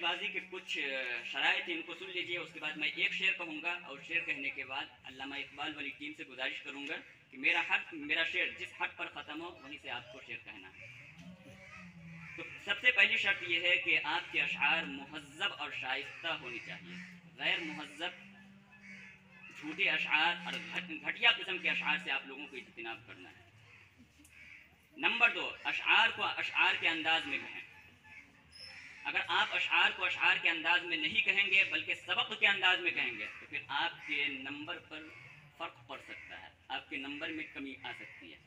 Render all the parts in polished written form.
बैतबाजी के कुछ शराइत इनको सुन लीजिए, उसके बाद मैं एक शेर कहूँगा और शेर कहने के बाद अल्लामा इकबाल वाली टीम से गुजारिश करूँगा कि मेरा शेर जिस हद पर ख़त्म हो वहीं से आपको शेर कहना है। तो सबसे पहली शर्त यह है कि आपके अशआर मुहज़्ज़ब और शाइस्ता होनी चाहिए। गैर मुहज़्ज़ब, झूठे अशआर और घटिया किस्म के अशआर से आप लोगों को इज्तिनाब करना है। नंबर 2, अशआर को अशआर के अंदाज में कहें। अगर आप अशआर को अशआर के अंदाज में नहीं कहेंगे बल्कि सबक के अंदाज में कहेंगे तो फिर आपके नंबर पर फ़र्क पड़ सकता है, आपके नंबर में कमी आ सकती है।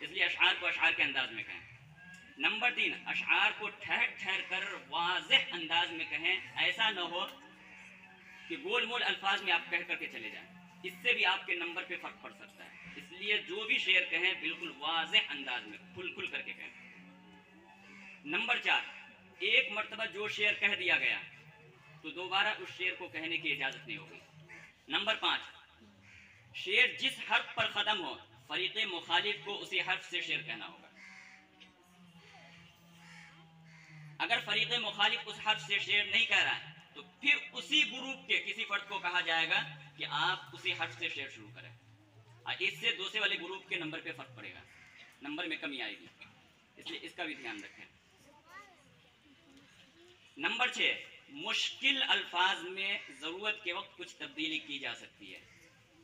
इसलिए अशआर को अशआर के अंदाज में कहें। नंबर 3, अशआर को ठहर ठहर कर वाज़ेह अंदाज में कहें। ऐसा न हो कि गोल मोल अल्फाज में आप कह करके चले जाएं, इससे भी आपके नंबर पे फ़र्क पड़ सकता है। इसलिए जो भी शेर कहें बिल्कुल वाज़ेह अंदाज में खुल खुल करके कहें। नंबर 4, एक मर्तबा जो शेर कह दिया गया तो दोबारा उस शेर को कहने की इजाज़त नहीं होगी। नंबर 5, शेर जिस हर्फ पर ख़त्म हो फरीक़े मुखालिफ को उसी हर्फ से शेर कहना होगा। अगर फरीक़े मुखालिफ उस हर्फ से शेर नहीं कह रहा है तो फिर उसी ग्रुप के किसी फर्द को कहा जाएगा कि आप उसी हर्फ से शेर शुरू करें, और इससे दूसरे वाले ग्रुप के नंबर पे फ़र्क पड़ेगा, नंबर में कमी आएगी। इसलिए इसका भी ध्यान रखें। नंबर 6, मुश्किल अल्फाज में ज़रूरत के वक्त कुछ तब्दीली की जा सकती है।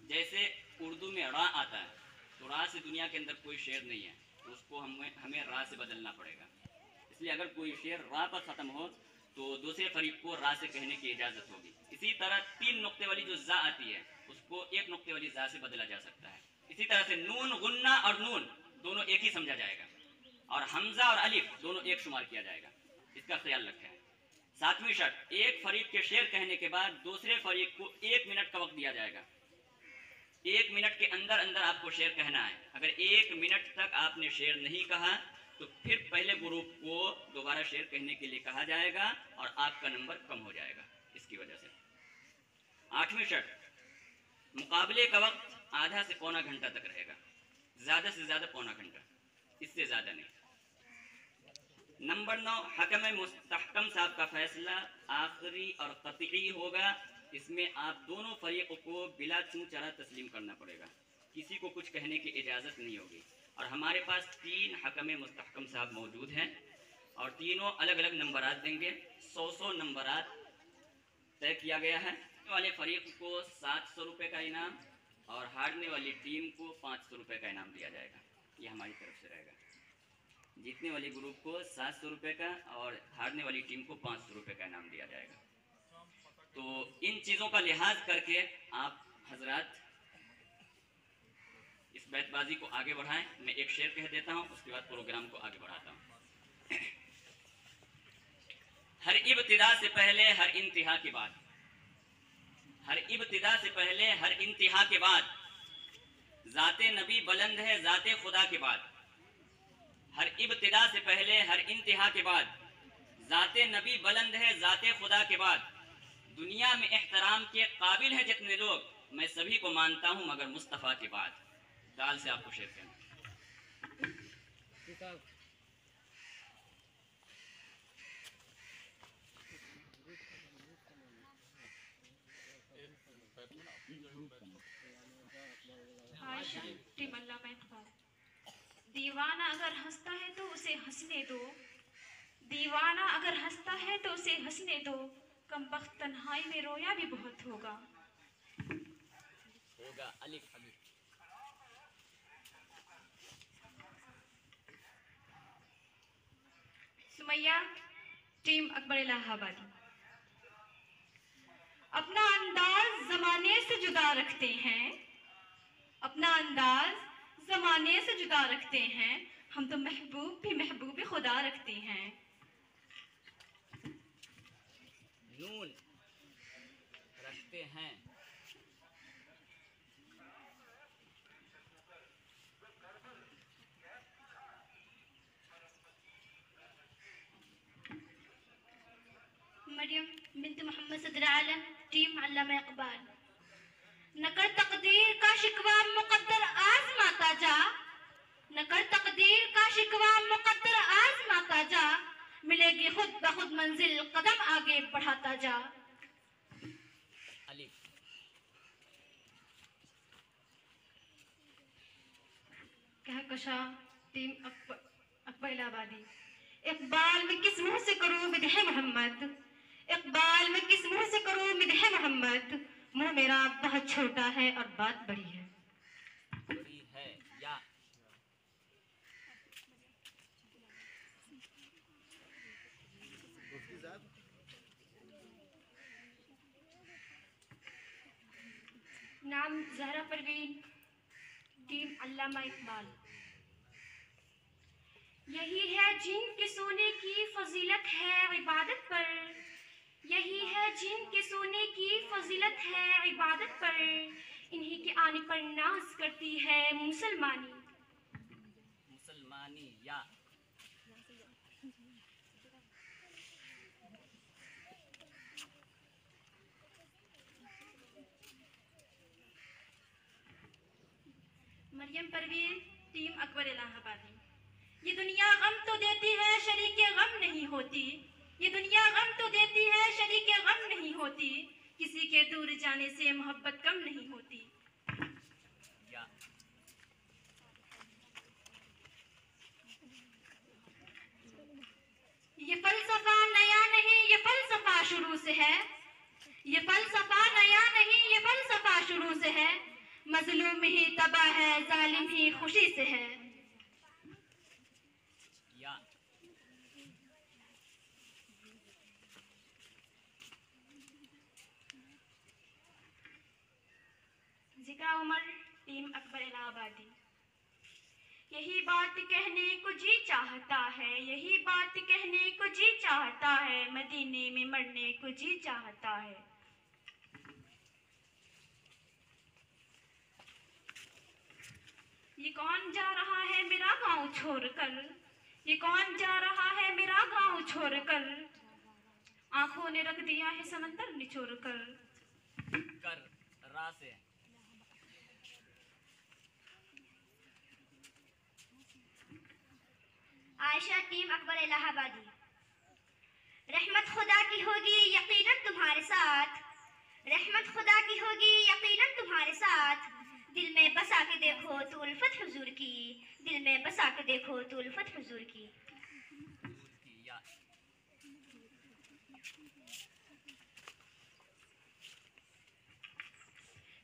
जैसे उर्दू में रा आता है तो रा से दुनिया के अंदर कोई शेर नहीं है, तो उसको हमें रा से बदलना पड़ेगा। इसलिए अगर कोई शेर रा पर ख़त्म हो तो दूसरे फरीक को रा से कहने की इजाज़त होगी। इसी तरह 3 नुक्ते वाली जो जा आती है उसको 1 नुक्ते वाली जा से बदला जा सकता है। इसी तरह से नून, गुन्ना और नून दोनों एक ही समझा जाएगा, और हमजा और अलिफ दोनों एक शुमार किया जाएगा। इसका ख्याल रखें। 7वीं शर्त, एक फरीक के शेर कहने के बाद दूसरे फरीक को 1 मिनट का वक्त दिया जाएगा। 1 मिनट के अंदर अंदर आपको शेर कहना है। अगर 1 मिनट तक आपने शेर नहीं कहा तो फिर पहले ग्रुप को दोबारा शेर कहने के लिए कहा जाएगा और आपका नंबर कम हो जाएगा इसकी वजह से। 8वीं शर्त, मुकाबले का वक्त आधा से पौना घंटा तक रहेगा, ज़्यादा से ज़्यादा पौना घंटा, इससे ज़्यादा नहीं। नंबर 9, हकम मुस्तहकम साहब का फैसला आखिरी और कतई होगा। इसमें आप दोनों फरीक़ों को बिला चूं चरा तस्लीम करना पड़ेगा, किसी को कुछ कहने की इजाज़त नहीं होगी। और हमारे पास 3 हकम मुस्तहकम साहब मौजूद हैं और तीनों अलग अलग नंबरात देंगे। 100 नंबरात तय किया गया है। वाले फरीक को 700 रुपये का इनाम और हारने वाली टीम को 500 रुपये का इनाम दिया जाएगा। ये हमारी तरफ से रहेगा। जीतने वाली ग्रुप को 700 रुपये का और हारने वाली टीम को 500 रुपये का इनाम दिया जाएगा। तो इन चीज़ों का लिहाज करके आप हजरात इस बैतबाजी को आगे बढ़ाएं। मैं एक शेर कह देता हूं, उसके बाद प्रोग्राम को आगे बढ़ाता हूं। हर इब्तिदा से पहले हर इंतहा के बाद, हर इब्तिदा से पहले हर इंतहा के बाद, ज़ाते नबी बुलंद है ज़ाते खुदा के बाद। हर इब्तिदा से पहले हर इंतहा के बाद, ज़ाते नबी बुलंद है ज़ाते खुदा के बाद। दुनिया में एहतराम के काबिल है जितने लोग, मैं सभी को मानता हूं मगर मुस्तफ़ा के बाद। दाल से आपको शेर करना। दीवाना अगर हंसता है तो उसे हंसने दो, दीवाना अगर हंसता है तो उसे हंसने दो, कमबख्त तन्हाई में रोया भी बहुत होगा। अलिफ सुमैया, टीम अकबर इलाहाबादी। अपना अंदाज जमाने से जुदा रखते हैं, अपना अंदाज जमाने से जुदा रखते हैं, हम तो महबूब खुदा रखते हैं। नून रखते हैं, मरियम बिन्त मोहम्मद सदर आलम, टीम अल्लामा इकबाल। नकर तकदीर का शिकवा मुकद्दर आज़माता जा, नकर तकदीर का शिकवा मुकद्दर आज़माता जा, मिलेगी खुद ब खुद मंजिल, कदम आगे बढ़ाता जा। अलिफ। कहकशा टीम अकबर इलाहाबादी। इकबाल में किस मुंह से करूं मिदह मोहम्मद, इकबाल में किस मुंह से करूं मिदह मोहम्मद, मुंह मेरा बहुत छोटा है और बात बड़ी है। बड़ी है या। नाम ज़हरा परवीन, टीम अल्लामा इकबाल। यही है जिनके सोने की फजीलत है इबादत पर, यही है जिनके सोने की फजीलत है इबादत पर, इन्हीं के आने पर नाज करती है मुसलमानी। मुसलमानी या। मरियम परवीन, टीम अकबर इलाहाबादी। ये दुनिया गम तो देती है शरीके गम नहीं होती, ये दुनिया गम तो देती है शरीके गम नहीं होती, किसी के दूर जाने से मोहब्बत कम नहीं होती। या। ये फलसफा नया नहीं, ये फलसफा शुरू से है, ये फलसफा नया नहीं, ये फलसफा शुरू से है, मजलूम ही तबाह है, जालिम ही खुशी से है। या। जिक्रा उमर, टीम अकबर इलाहाबादी। यही बात कहने को जी चाहता है, यही बात कहने को जी चाहता है, मदीने में मरने को जी चाहता है। ये कौन जा रहा है मेरा गांव छोड़कर, ये कौन जा रहा है मेरा गांव छोड़कर, आंखों ने रख दिया है समंदर निचोड़ कर। कर रा से। आयशा, टीम अकबर इलाहाबादी। रहमत खुदा की होगी यकीनन तुम्हारे साथ, रहमत खुदा की होगी यकीनन तुम्हारे साथ, दिल में बसा के देखो तो उल्फत हुजूर की, दिल में बसा के देखो तो उल्फत हुजूर की। या।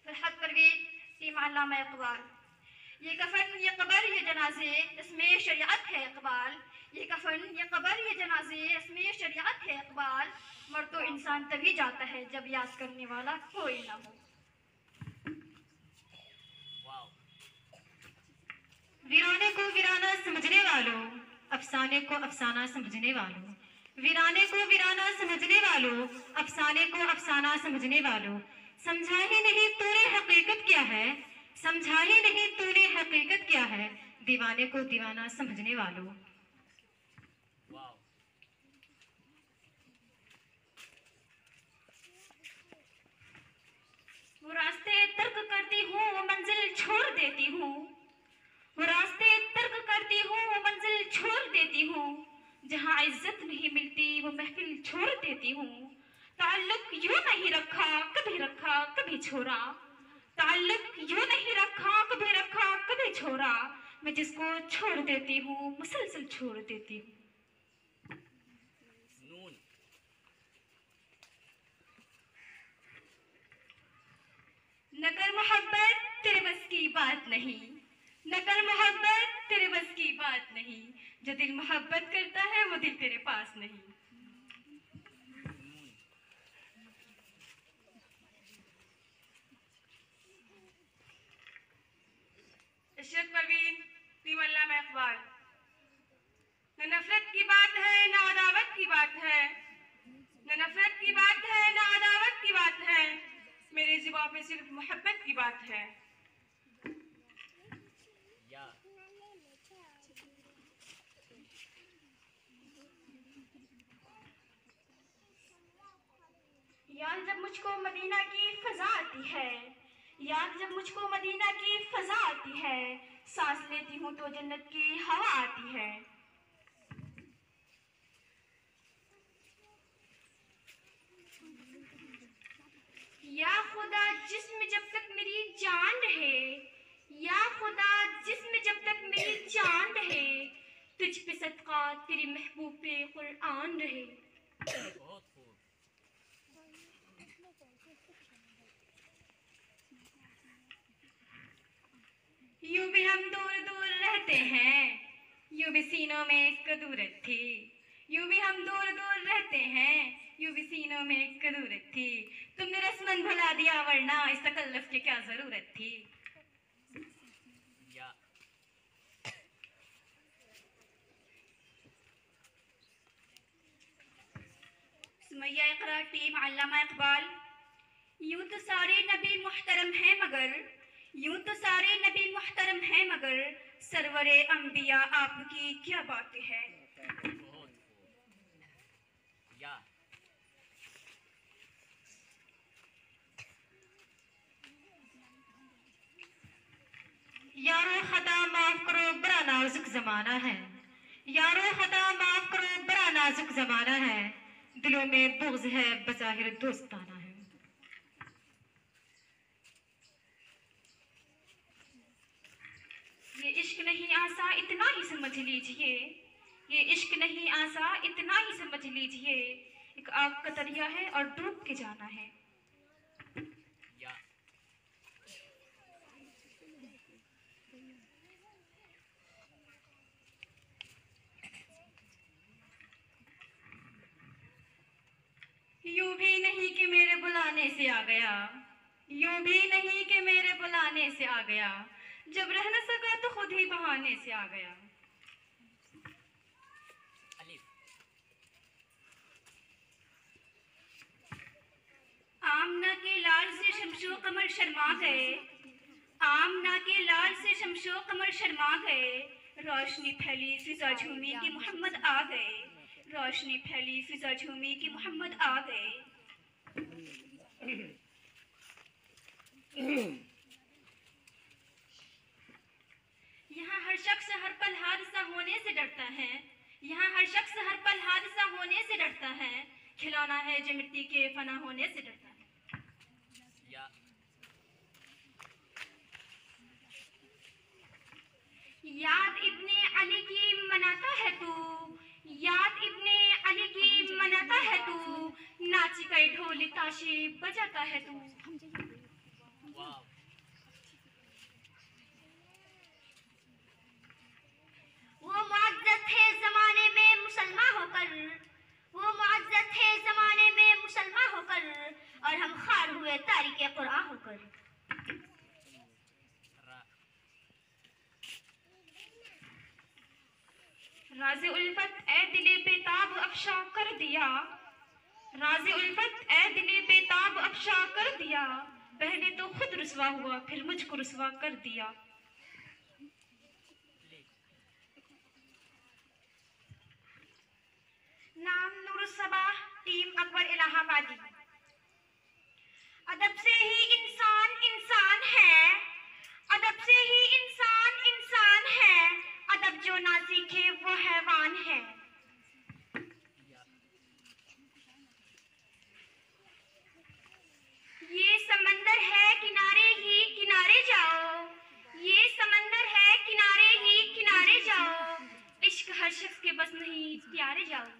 फरहत परवीन, टीम अल्लामा इकबाल। ये कफन ये कबर ये जनाजे इसमें शरीयत है इकबाल, ये कफन ये कबर ये जनाजे इसमें शरीयत है इकबाल, मर तो इंसान तभी जाता है जब याद करने वाला कोई ना हो। वाव। वीराने को वीराना समझने वालों, अफसाने को अफसाना समझने वालों, वीराने को वीराना समझने वालों, अफसाने को अफसाना समझने वालों, समझा ही नहीं तूने हकीकत क्या है, समझा ही नहीं तूने हकीकत क्या है, दीवाने को दीवाना समझने वालों। वाव। वो रास्ते तर्क करती हूँ वो मंजिल छोड़ देती हूँ, वो रास्ते तर्क करती हूँ वो मंजिल छोड़ देती हूँ, जहाँ इज्जत नहीं मिलती वो महफिल छोड़ देती हूँ। ताल्लुक यूं नहीं रखा कभी छोड़ा, ताल्लुक यूं नहीं रखा कभी छोड़ा, मैं जिसको छोड़ देती हूँ मुसलसल छोड़ देती हूँ। नून। न कर मोहब्बत तेरे बस की बात नहीं, न कर मोहब्बत तेरे बस की बात नहीं, जो दिल मोहब्बत करता है वो दिल तेरे पास नहीं। इशरत परवीन, टीम अल्लामा इकबाल। न नफरत की बात है न अदावत की बात है, न नफरत की बात है न अदावत की बात है, मेरी ज़ुबां पे सिर्फ मोहब्बत की बात है। या। याद जब मुझको मदीना की फजा आती है, याद जब मुझको मदीना की फजा आती है, सांस लेती हूँ तो जन्नत की हवा आती है। खुदा जिस्म जब तक मेरी जान रहे, या खुदा जिस्म जब तक मेरी जान रहे, तुझ पे सदका तेरी महबूब पे कुरान रहे। बहुत खूब। यूं भी हम दूर दूर रहते हैं, यूं भी सीनों में एक कदूरत थी। यूं भी हम दूर दूर रहते हैं, यूं भी सीनों में एक कदूरत थी। तुमने रस्मन भुला दिया, वरना इस तकल्लुफ की क्या जरूरत थी। या सुमैया इकरा टीम अल्लामा इकबाल। यूं तो सारे नबी मुहतरम हैं मगर, यूं तो सारे नबी मुहतरम हैं मगर, सरवरे अंबिया आपकी क्या बात है। बहुत खूब। या यारो खता माफ करो, बड़ा नाजुक जमाना है। यारो खता माफ करो, बड़ा नाजुक जमाना है। दिलों में बुग़्ज़ है, बज़ाहिर दोस्ताना है। ये इश्क नहीं आसा इतना ही समझ लीजिए, ये इश्क नहीं आसा इतना ही समझ लीजिए। एक आग का दरिया है और डूब के जाना है। या यूं भी नहीं कि मेरे बुलाने से आ गया, यूं भी नहीं कि मेरे बुलाने से आ गया। जब रह न सका तो खुद ही बहाने से आ गया। अलिफ आमना के लाल से शमशो कमर शर्मा गए, आमना के लाल से शमशो कमर शर्मा गए। रोशनी फैली फिजा झूमी कि मोहम्मद आ गए, रोशनी फैली फिजा झूमी कि मोहम्मद आ गए। यहाँ हर शख्स हर पल हादसा होने से डरता है, यहाँ हर शख्स हर पल हादसा होने से डरता है। खिलौना है जो मिट्टी के फना होने से डरता है। या याद इब्ने अली की मनाता है तू, याद इब्ने अली की मनाता है तू। नाची कई ढोल ताशे बजाता है तू। वाह वो मुअज़्ज़ज़ थे ज़माने में मुसलमान होकर, वो मुअज़्ज़ज़ थे ज़माने में मुसलमान होकर, और हम खार हुए तारीक़े कुरान होकर। रा राज़े उल्फत ए दिले बेताब अफशा कर दिया, राज़े उल्फत ए दिले बेताब अफशा कर दिया। पहले तो खुद रुसवा हुआ, फिर मुझको रुसवा कर दिया। नाम नूरुस्सबा, टीम अकबर इलाहाबादी। अदब से ही इंसान इंसान है, अदब से ही इंसान इंसान है। अदब जो ना सीखे वो हैवान है। ये समंदर है किनारे ही किनारे जाओ, ये समंदर है किनारे ही किनारे जाओ। इश्क हर शख्स के बस नहीं, प्यारे जाओ।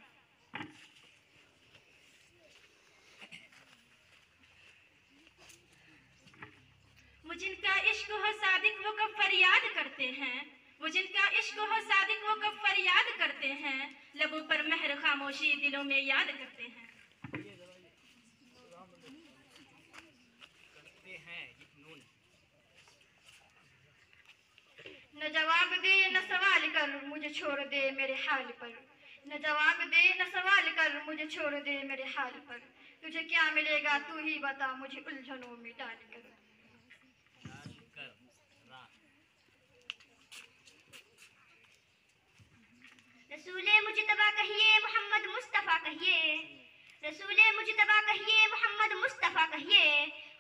वो जिनका इश्क हो सादिक वो कब फरियाद करते हैं, वो जिनका इश्क हो सादिक वो कब फरियाद करते हैं। लबों पर महर खामोशी दिलों में याद करते हैं। करते हैं नून। न जवाब दे न सवाल कर मुझे छोड़ दे मेरे हाल पर, न जवाब दे न सवाल कर मुझे छोड़ दे मेरे हाल पर। तुझे क्या मिलेगा तू ही बता मुझे उलझनों में डाल कर। डाल कर रा रसूले मुजतबा कहिए मोहम्मद मुस्तफ़ा कहिए, रसूले मुजतबा कहिए मोहम्मद मुस्तफ़ा कहिए।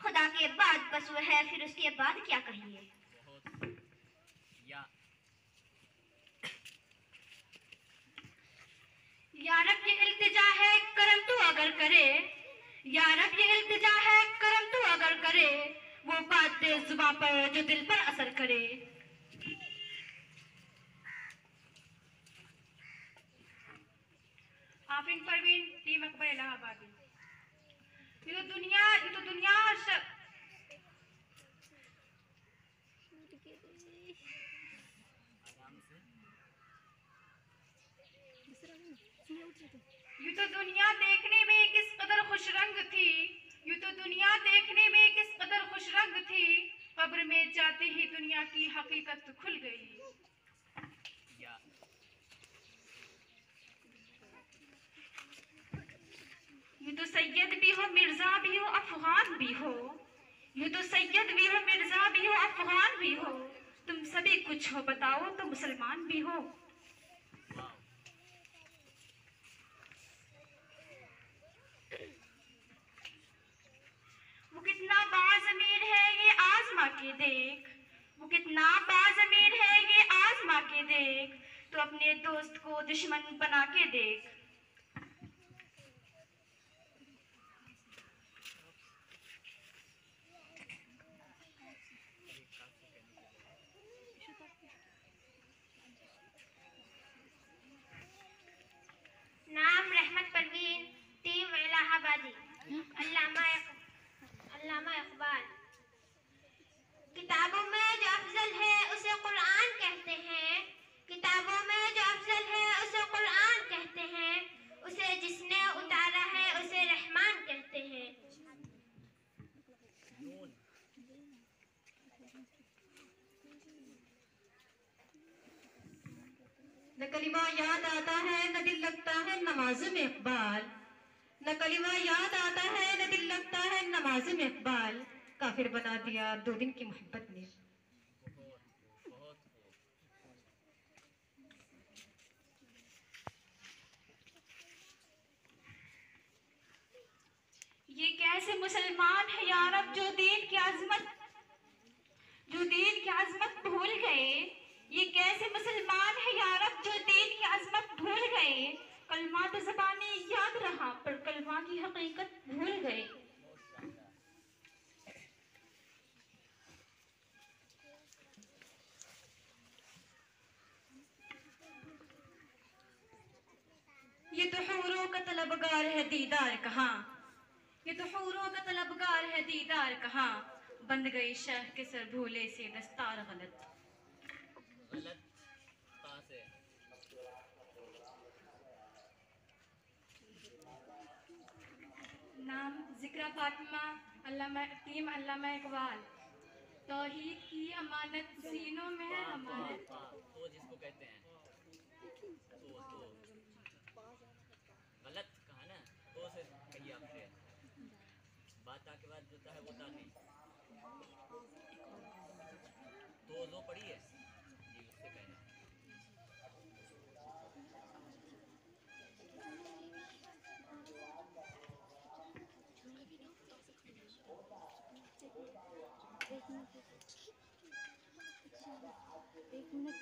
खुदा के बाद बस वो है फिर उसके बाद क्या कहिए। बहुत या रब ये इल्तिजा है करम तू अगर करे, या रब ये इल्तिजा है करम तू अगर करे, वो बात तेज जुबां पर जो दिल पर असर करे। आफरीन परवीन, टीम अकबर इलाहाबादी। ये तो दुनिया और यूं तो दुनिया देखने में किस कदर खुश रंग थी, यूं तो दुनिया देखने में किस कदर खुश रंग थी, कब्र में जाते ही दुनिया की हकीकत खुल गई। यूं तो सैयद भी हो, मिर्जा भी हो, अफगान भी हो, यूं तो सैयद भी हो, मिर्जा भी हो, अफगान भी हो, तुम सभी कुछ हो, बताओ तो मुसलमान भी हो। वो कितना बाज़मीर है ये आज़मा के देख, वो कितना बाज़मीर है ये आज़मा के देख, तो अपने दोस्त को दुश्मन बना के देख। नाम रहमत परवीन, टीम इलाहाबादी। अल्लामा इकबाल। किताबों में जो अफजल है उसे कुरान कहते हैं, किताबों में जो अफजल है उसे कुरान कहते हैं, उसे जिसने उतारा है उसे रहमान कहते हैं। न कलिमा याद आता है न दिल लगता है नमाज में इकबाल, न कलिमा याद आता है न दिल लगता है नमाज में इकबाल, काफिर बना दिया 2 दिन की मोहब्बत ने। ये कैसे मुसलमान है यारब जो दीन की अजमत भूल गए, ये कैसे मुसलमान है यारब जो दीन की अजमत भूल गए, कलमा तो ज़बानी याद रहा पर कलमा की हकीकत भूल गए। ये तो हूरों का तलबगार है दीदार कहाँ, ये तो हूरों का तलबगार है दीदार कहाँ, बंद गई शेख के सर भूले से दस्तार गलत। कहाँ से? नाम जिक्रा फातिमा, टीम अल्लामा इकबाल। तौहीद की अमानत सीनों में है हमारे। तो जिसको कहते हैं तो गलत कहा ना, तो से कहिए आपसे बात आके बाद होता है वो था नहीं, तो जो पढ़ी है जी उससे कहना। एक मिनट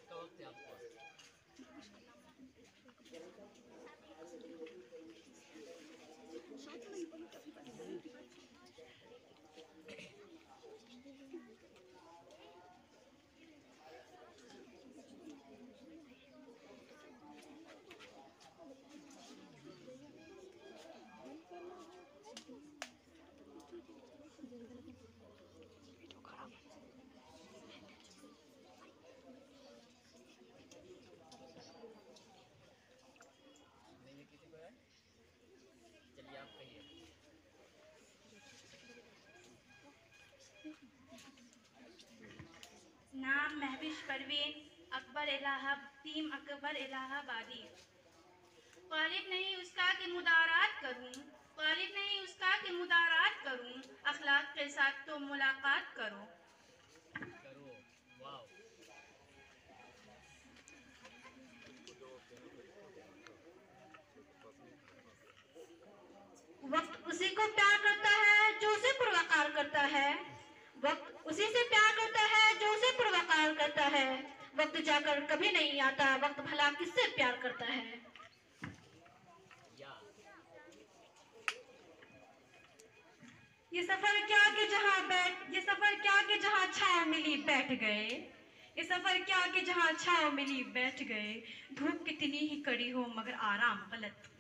का वक्त है आपको। चलिए आप कहिए। नाम महविश परवीन, टीम अकबर इलाहाबादी। गालिब नहीं उसका कि मुदारात करूं, गालिब नहीं उसका कि मुदारात करूं, अखलाक के साथ तो मुलाकात करो। वाह। वक्त उसी को प्यार करता है जो करता है। वक्त उसी से प्यार करता है जो उसे पुरवकार करता है। वक्त जाकर कभी नहीं आता, वक्त भला किससे प्यार करता है। ये सफर क्या कि जहाँ छाँव मिली बैठ गए। ये सफर क्या कि जहाँ छाँव मिली बैठ गए। धूप कितनी ही कड़ी हो मगर आराम गलत।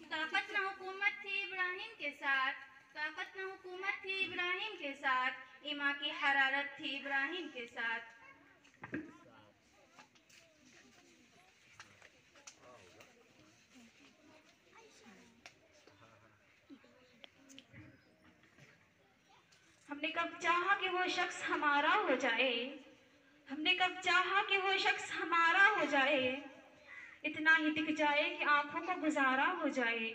ताकत न हुकूमत थी इब्राहिम के साथ, ताकत न हुकूमत थी इब्राहिम के साथ, ईमान की हरारत थी इब्राहिम के साथ। हमने कब चाहा कि वो शख्स हमारा हो जाए, हमने कब चाहा कि वो शख्स हमारा हो जाए। इतना ही दिख जाए कि आंखों को गुजारा हो जाए।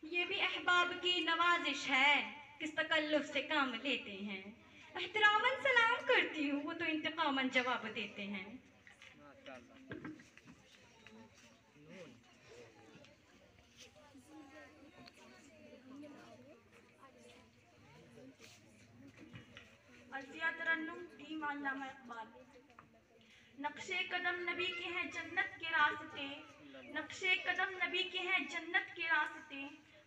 ये भी अहबाब की नवाजिश है, किस तकल्लुफ से काम लेते हैं। एहतरामन सलाम करती हूँ, वो तो इंतकामन जवाब देते हैं। अर्जिया तरन्नुम टीम अल्लामा इकबाल। नक्शे कदम नबी के हैं जन्नत के रास्ते, नक्शे कदम नबी के हैं जन्नत के रास्ते,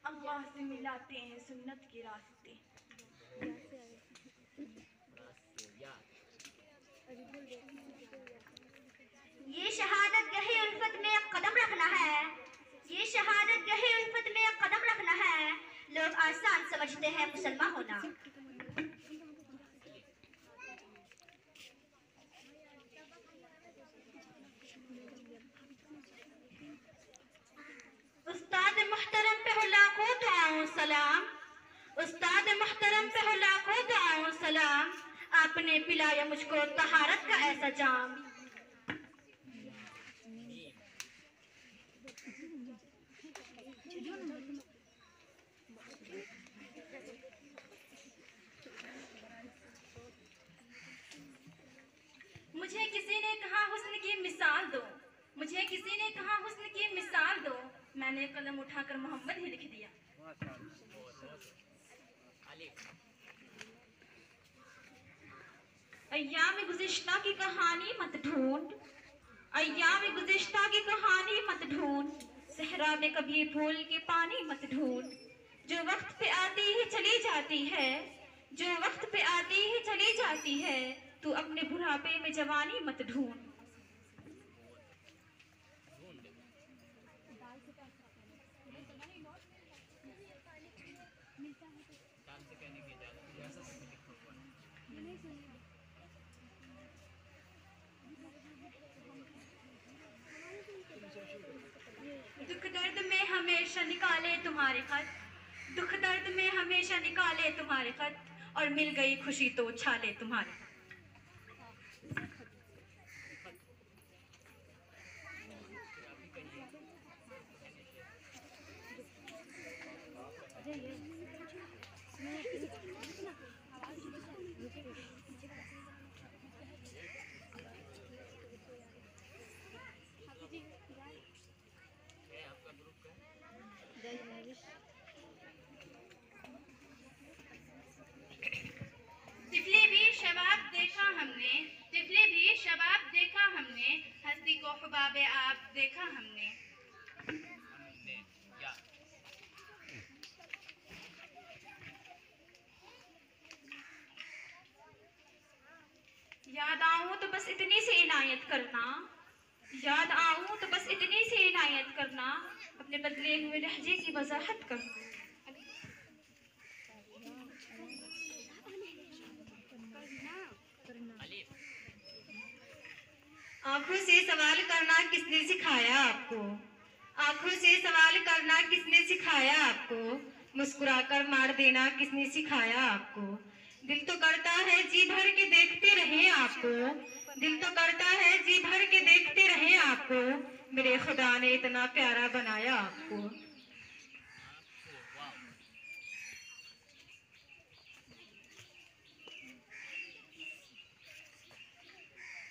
अल्लाह से मिलाते हैं सुन्नत के रास्ते। ये शहादत गहे उल्फत में कदम रखना है, ये शहादत गहे उल्फत में कदम रखना है। लोग आसान समझते हैं मुसलमान होना। उस्ताद मुहतरम पे हो लाखों दुआओं सलाम, उस्ताद मुहतरम पे हो लाखों दुआओं सलाम। आपने पिलाया मुझको तहारत का ऐसा जाम। मुझे किसी ने कहा हुस्न की मिसाल दो, मुझे किसी ने कहा हुस्न की मिसाल दो। मैंने कलम उठाकर मोहम्मद ही लिख दिया। अय्याम गुज़िश्ता की कहानी मत ढूंढ, अय्याम गुज़िश्ता की कहानी मत ढूंढ। सहरा में कभी फूल के पानी मत ढूंढ। जो वक्त पे आती ही चली जाती है, जो वक्त पे आती ही चली जाती है। तू अपने बुढ़ापे में जवानी मत ढूंढ। दुख दर्द में हमेशा निकाले तुम्हारे खत, दुख दर्द में हमेशा निकाले तुम्हारे खत। और मिल गई खुशी तो छाले तुम्हारे। तिफले भी शबाब देखा हमने, तिफले भी शबाब देखा हमने। हस्ती को ख्वाबे आप देखा हमने। या याद आऊं तो बस इतनी सी इनायत करना, याद आऊं तो बस इतनी सी इनायत करना, अपने बदले हुए लहजे की वजाहत करना। आंखों से सवाल करना किसने सिखाया आपको? आंखों से सवाल करना किसने सिखाया आपको? मुस्कुराकर मार देना किसने सिखाया आपको? दिल तो करता है जी भर के देखते रहे आपको, दिल तो करता है जी भर के देखते रहे आपको, मेरे खुदा ने इतना प्यारा बनाया आपको।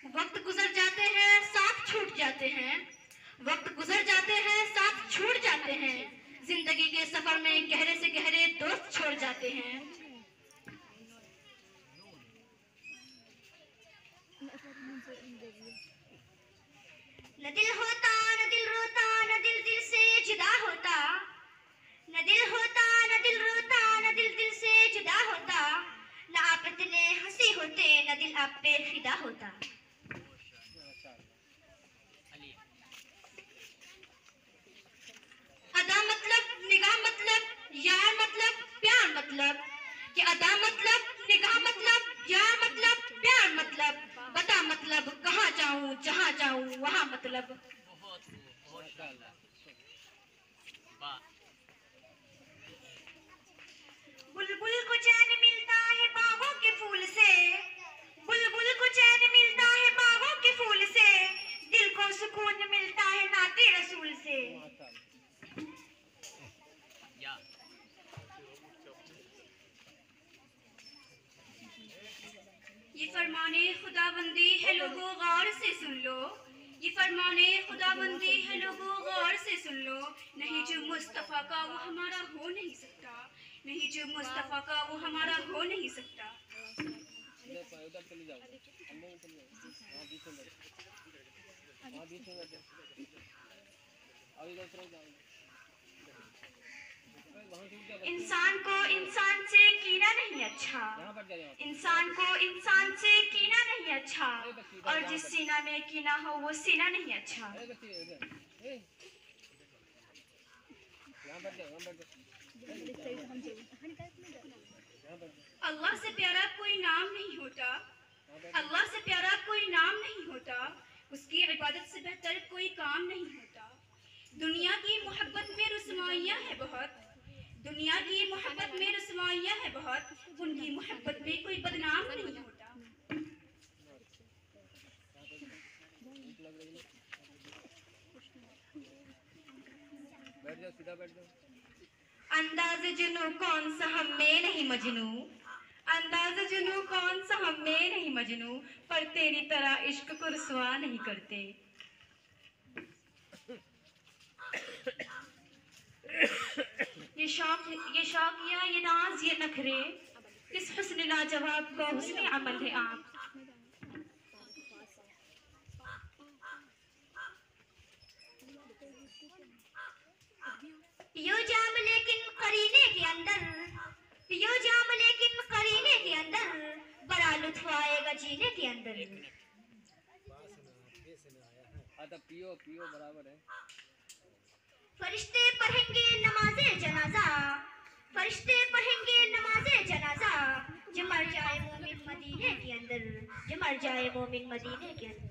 वक्त गुजर जाते हैं साथ छूट जाते हैं, वक्त गुजर जाते हैं साथ छूट जाते हैं, जिंदगी के सफर में गहरे से गहरे दोस्त छोड़ जाते हैं। न दिल होता न दिल रोता, न दिल दिल से जुदा होता, न दिल होता न दिल रोता, न दिल दिल से जुदा होता, न आप इतने हंसी होते, न दिल आप पे फिदा होता। अदा मतलब निगाह मतलब यार मतलब प्यार मतलब, कि अदा मतलब निगाह मतलब यार मतलब प्यार मतलब, बता मतलब कहाँ जाऊँ जहाँ जाऊँ वहाँ मतलब। बुलबुल को चैन मिलता है बागों के फूल से, बुलबुल को चैन मिलता है बागों के फूल से, दिल को सुकून मिलता है नाते रसूल से। ये फरमाने खुदाबंदी है लोगों गौर से सुन लो, ये फरमाने खुदाबंदी है लोगों गौर से सुन लो, नहीं जो मुस्तफ़ा का वो हमारा हो नहीं सकता, नहीं जो मुस्तफ़ा का वो हमारा हो नहीं सकता। इंसान को इंसान से कीना नहीं अच्छा, इंसान को इंसान से कीना नहीं अच्छा, और जिस सीना में कीना हो वो सीना नहीं अच्छा। अल्लाह से प्यारा कोई नाम नहीं होता, अल्लाह से प्यारा कोई नाम नहीं होता, उसकी इबादत से बेहतर कोई काम नहीं होता। दुनिया की मोहब्बत में रुसवाइयाँ है बहुत, दुनिया की मोहब्बत में रुसवाइयाँ है बहुत, उनकी मोहब्बत में कोई बदनाम नहीं होता। अंदाज़े जुनू कौन सा हम में नहीं मजनू, अंदाज़े जुनू कौन सा हम में नहीं मजनू, पर तेरी तरह इश्क को रुसवा नहीं करते। ये शौक या ये नाज ये नखरे, किस हुस्न लाजवाब का हुस्न अमल है आप। यो जाम लेकिन करीने के अंदर, यो जाम लेकिन करीने के अंदर, बड़ा लुत्फ आएगा जीने के अंदर। पियो पियो बराबर है। फरिश्ते पढ़ेंगे नमाज़े जनाजा, फरिश्ते पढ़ेंगे नमाज़े जनाजा, जो मर जाए मोमिन मदीने के अंदर, जो मर जाए मोमिन मदीने के अंदर।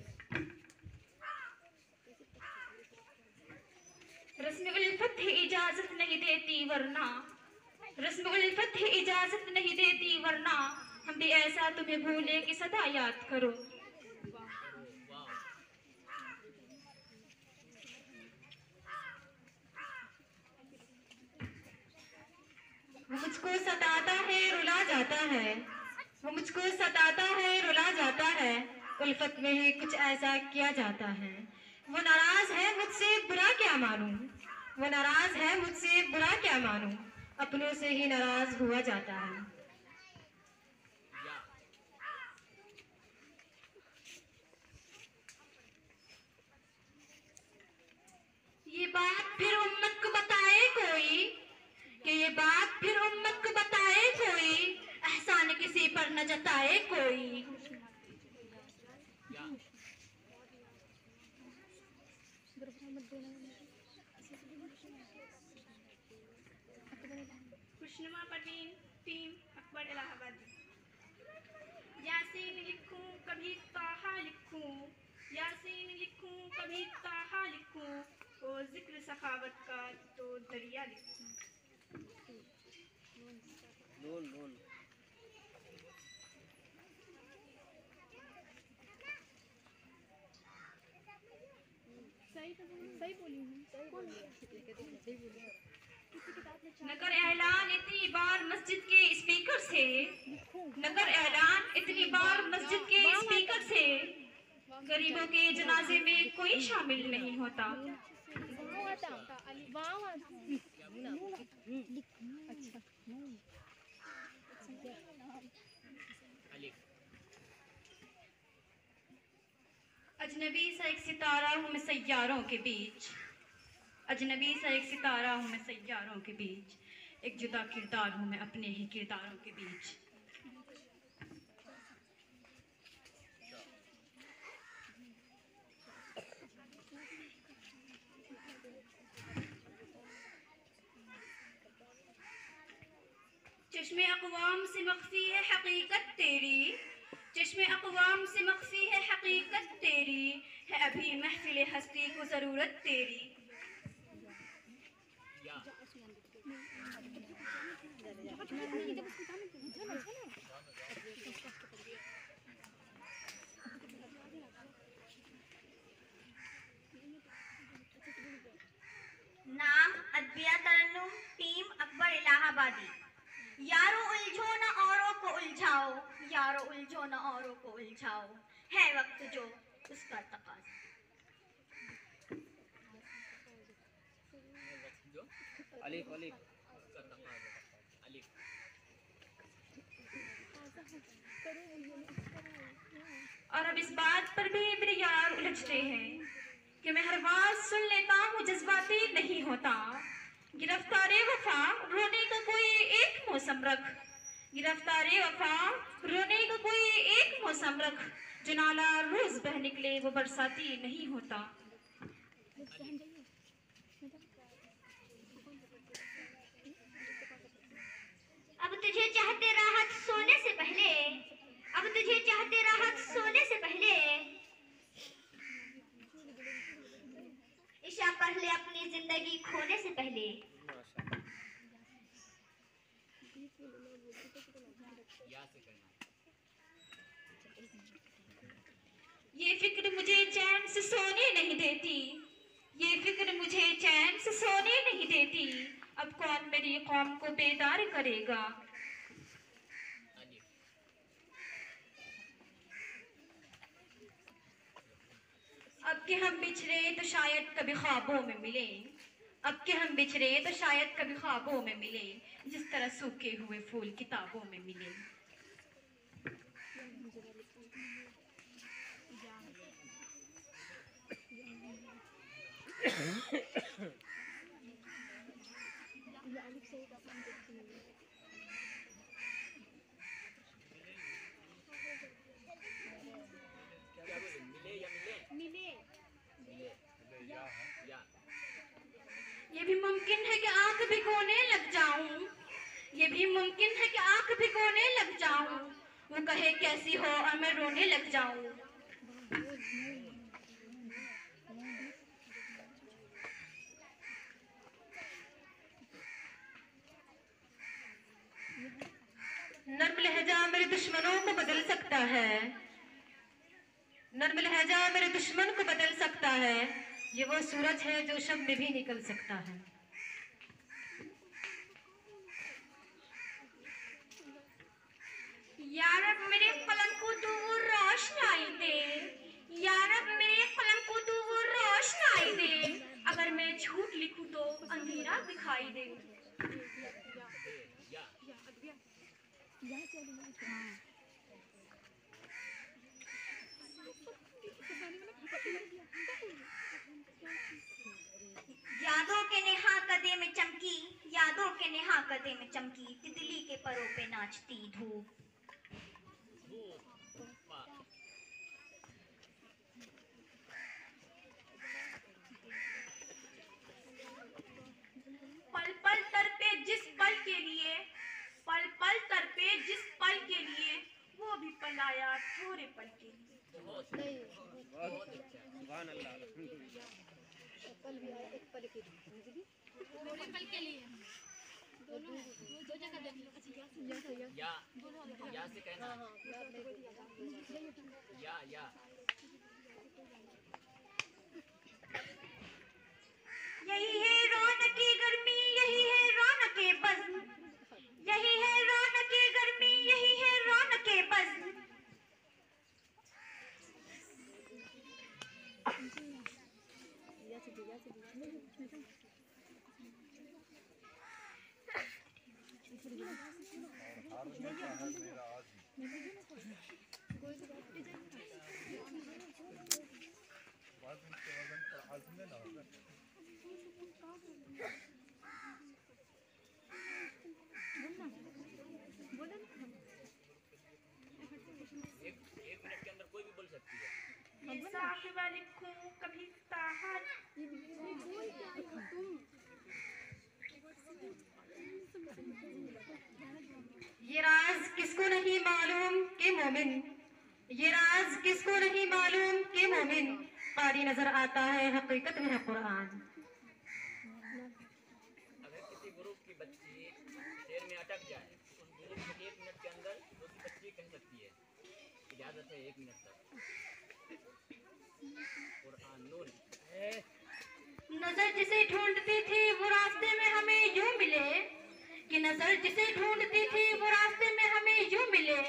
रस्म उल्फत इजाजत नहीं देती वरना, रस्म उल्फत इजाजत नहीं देती वरना, हम भी ऐसा तुम्हें भूले कि सदा याद करो। वो मुझको सताता है रुला जाता है, वो मुझको सताता है रुला जाता है, उल्फत में ही कुछ ऐसा किया जाता है। वो नाराज है मुझसे बुरा क्या मानूं, वो नाराज है मुझसे बुरा क्या मानूं, अपनों से ही नाराज हुआ जाता है। बात फिर उम्मत को बताए कोई, कि ये बात फिर उम्मत को बताए कोई, एहसान किसी पर न जताए कोई। खुशनुमा परवीन, टीम अकबर इलाहाबादी। यासीन लिखूं कभी ताहा लिखूं, यासीन लिखूं कभी ताहा लिखूं, ओ जिक्र सखावत का तो दरिया लिखूं। नून नून नगर ऐलान इतनी बार मस्जिद के स्पीकर से, नगर ऐलान इतनी बार मस्जिद के स्पीकर से, गरीबों के जनाजे में कोई शामिल नहीं होता। अजनबी सा एक सितारा हूँ मैं सैयारों के बीच, अजनबी सा एक सितारा हूँ मैं सैयारों के बीच, एक जुदा किरदार हूँ मैं अपने ही किरदारों के बीच। चश्मे अक़वाम से मख्फी है हकीकत तेरी, चश्मे अक़वाम से मख्फी है हकीकत तेरी, है अभी महफिल हस्ती को ज़रूरत तेरी। नाम अद्विया तरन्नुम, टीम अकबर इलाहाबादी। यारो उलझो न औरों को उलझाओ, यारो उलझो न औरों को उलझाओ, है वक्त जो उसका तकाज़ा। अलिफ अलिफ और अब इस बात पर भी मेरे यार उलझते हैं कि मैं हर बात सुन लेता हूँ जज्बाती नहीं होता। गिरफ्तारे वफा रोने का कोई एक मौसम रख, गिरफ्तारे वफा रोने का कोई एक मौसम रख, जो नाला रोज बह निकले वो बरसाती नहीं होता। अब तुझे चाहते राहत सोने से पहले, अब तुझे चाहते राहत सोने से पहले, ईशा पढ़ ले अपनी जिंदगी खोने से पहले। ये फिक्र मुझे चैन से सोने नहीं देती, ये फिक्र मुझे चैन से सोने नहीं देती, अब कौन मेरी कौम को बेदार करेगा। अब के हम बिछड़े तो शायद कभी ख्वाबों में मिले, अब के हम बिछड़े तो शायद कभी ख्वाबों में मिले, जिस तरह सूखे हुए फूल किताबों में मिले। ये भी मुमकिन है कि आंख भिगोने लग जाऊं, ये भी मुमकिन है कि आंख भिगोने लग जाऊं, वो कहे कैसी हो और मैं रोने लग जाऊं। नर्म लहजा मेरे दुश्मनों को बदल सकता है, नर्म लहजा मेरे दुश्मन को बदल सकता है, ये वो सूरज है जो शब में भी निकल सकता है। या रब मेरे कलम को दूर रोशनाई दे, या रब मेरे कलम को दूर रोशनाई दे, अगर मैं झूठ लिखूं तो अंधेरा दिखाई दे। रास्ते में चमकी तितली के परों पे नाचती धूप। पल पल तड़पे जिस पल के लिए, पल पल तड़पे जिस पल के लिए, वो भी पल आया थोड़े पल के लिए। सुभान अल्लाह, अल्हम्दुलिल्लाह। या से कहना या यही है रौनक की गर्मी, यही है रौनक के बज़्म, यही है रौनक की गर्मी, यही है रौनक के बज़्म। एक मिनट के अंदर कोई भी बोल सकती है। ये साहिबा लिखूं कभी ताहत, ये राज किसको नहीं मालूम कि मोमिन, ये राज किसको नहीं मालूम कि मोमिन, कारी नजर आता है हकीकत में है कुरान। अगर किसी ग्रुप की बच्ची शेर में अटक जाए, उस ग्रुप को 1 मिनट के अंदर दूसरी बच्ची कह सकती है। इजाजत है 1 मिनट तक। कुरान नून नजर जिसे ढूंढती थी वो रास्ते में हमें यूं मिले, कि नजर जिसे ढूंढती थी वो रास्ते में हमें यूं मिले।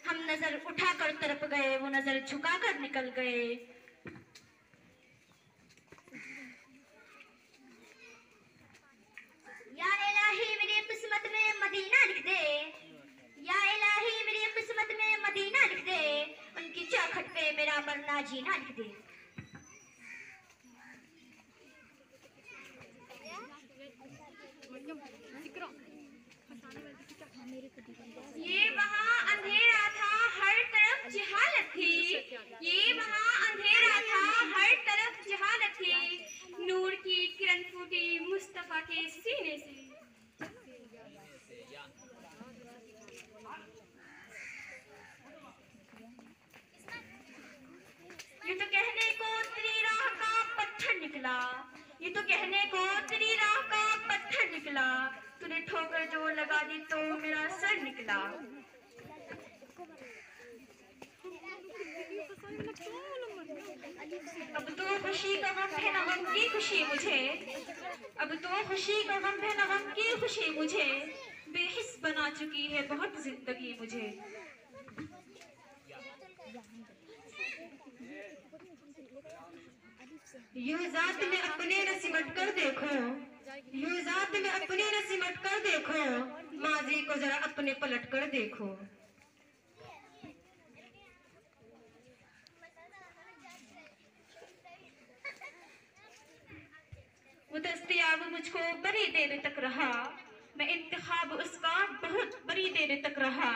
हम नजर उठाकर तरफ गए, वो नजर झुकाकर निकल गए। या इलाही मेरी किस्मत में मदीना लिख दे, या इलाही मेरी किस्मत में मदीना लिख दे, उनकी चौखट पे मेरा मरना जीना लिख दे। ये वहाँ अंधेरा था, हर तरफ जहालत थी। ये वहाँ अंधेरा था, हर तरफ जहालत थी। नूर की किरण फूटी मुस्तफा के सीने से। ये तो कहने को तेरी राह का पत्थर निकला, ये तो कहने को तेरी राह का पत्थर निकला। तूने ठोकर जो लगा दी तो मेरा सर निकला। अब तो खुशी का गम है न गम की खुशी मुझे, अब तो खुशी का गम है न गम की खुशी मुझे। बेहिस बना चुकी है बहुत जिंदगी मुझे। यूं जात में अपने न सिमट कर देखो, यूं जात में अपने न सिमट कर देखो, माजी को जरा अपने पलट कर देखो। वो दस्तयाब मुझको बड़ी देर तक रहा, मैं इंतखाब उसका बहुत बड़ी देर तक रहा।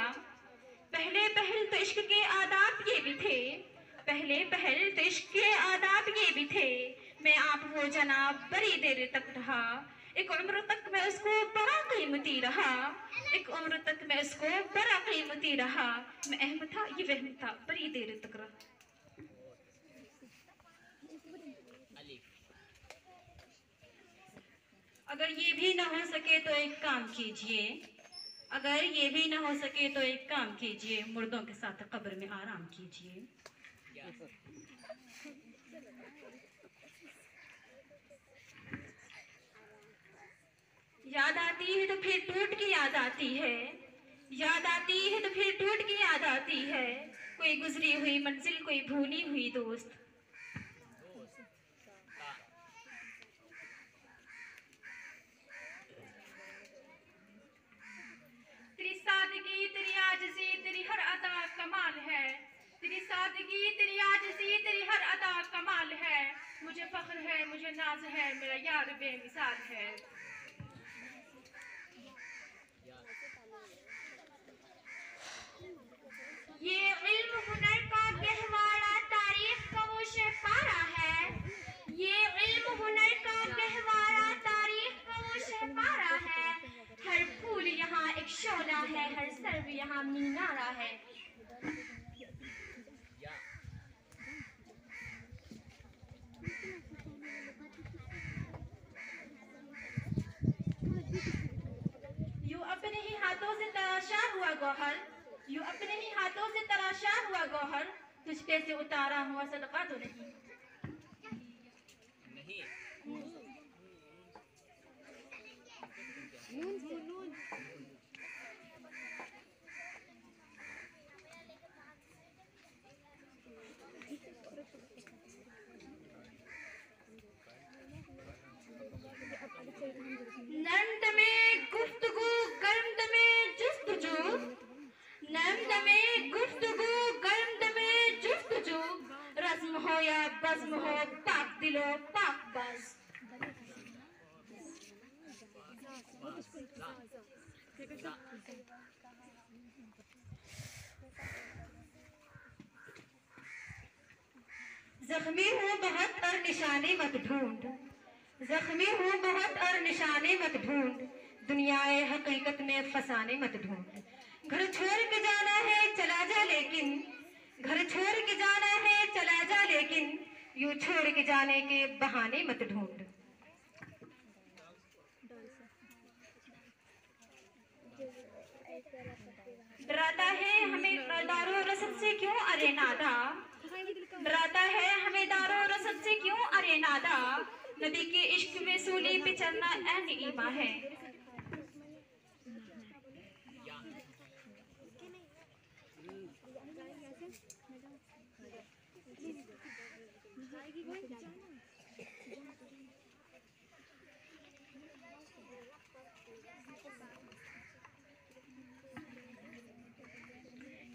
पहले पहल तो इश्क के आदाब ये भी थे, पहले पहल तो इश्क के आदाब ये भी थे। मैं आप वो जनाब बड़ी देर तक रहा, एक उम्र तक मैं उसको बड़ा कीमती रहा, एक उम्र तक मैं उसको बड़ा कीमती रहा। मैं अहम था ये वहम था, बड़ी देर तक रहा। अगर ये भी ना हो सके तो एक काम कीजिए, अगर ये भी ना हो सके तो एक काम कीजिए, मुर्दों के साथ कब्र में आराम कीजिए। याद आती है तो फिर टूट की याद आती है, याद आती है तो फिर टूट की याद आती है। कोई गुजरी हुई मंजिल, कोई भूली हुई दोस्त। तेरी सादगी, तेरी आजिज़ी, तेरी हर अदा कमाल है। तेरी सादगी, तेरी आजिज़ी, तेरी हर अदा कमाल है। मुझे फख्र है, मुझे नाज है, मेरा यार बेमिसाल है। ये इल्म हुनर का गहवारा तारीख का वो शहपारा है। ये इल्म हुनर का गहवारा तारीख का वो शहपारा है। हर फूल यहाँ एक शोला है, हर सर्व यहाँ मीनारा है। यूं अपने ही हाथों से तराशा हुआ गौहर, यूं अपने ही हाथों से तराशा हुआ गौहर, तुझ पे से उतारा हुआ सदका तो नहीं। नर्म में गुफ्तगू गर्म में जुस्तजू, नर्म में गुफ्तगू गर्म में जुस्तजू, रस्म हो या बज़्म हो पाक दिलो पाक बज़। जख्मी हूँ बहुत और निशाने मत ढूंढ, जख्मी हूँ बहुत और निशाने मत ढूंढ, दुनियाए हकीकत में फसाने मत ढूंढ। घर छोड़ के जाना है चला जा लेकिन, घर छोड़ के जाना है चला जा लेकिन, यूं छोड़ के जाने के बहाने मत ढूंढ। डराता है हमें दारो रसद से क्यों अरे नादा, डराता है हमें दारो रसद से क्यों अरे नादा, नबी के इश्क में सूली पे चलना ऐन ईमा है।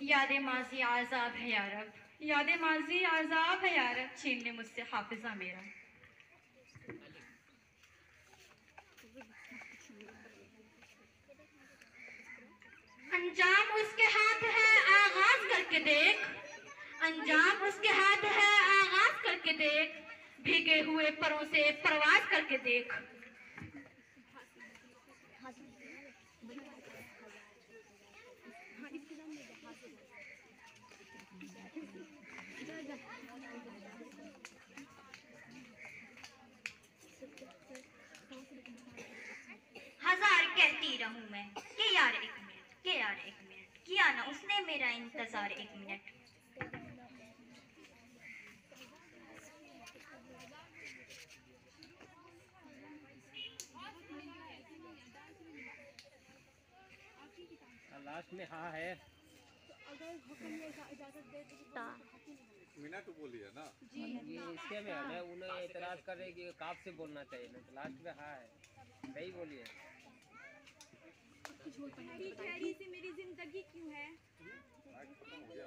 यादें माजी आजाब है यारब, यादें माजी आजाब है यारब, छीन ले मुझसे हाफिजा मेरा। अंजाम उसके हाथ है आगाज करके देख, अंजाम उसके हाथ है आगाज करके देख, भीगे हुए परों से परवाज करके देख। हजार कहती रहूं मैं कि यार एक मिनट, कि यार एक मिनट, किया ना उसने मेरा इंतजार एक मिनट। लास्ट में हाँ है। मीना तो बोली है ना ये इसके में है, उन्हें एतराज कर रहे कि काफ से बोलना चाहिए ना, तो लास्ट में हाँ है, सही बोलिए। से मेरी जिंदगी क्यों है? खत्म हो गया।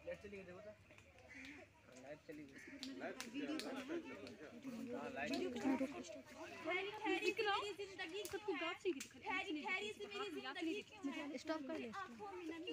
लाइट चली गई, देखो तो लाइट चली गई। लाइट हाँ लाइट खैरी से मेरी जिंदगी सबको गाफ से दिखा, खैरी से मेरी जिंदगी स्टॉप कर ले, आंखों में नमी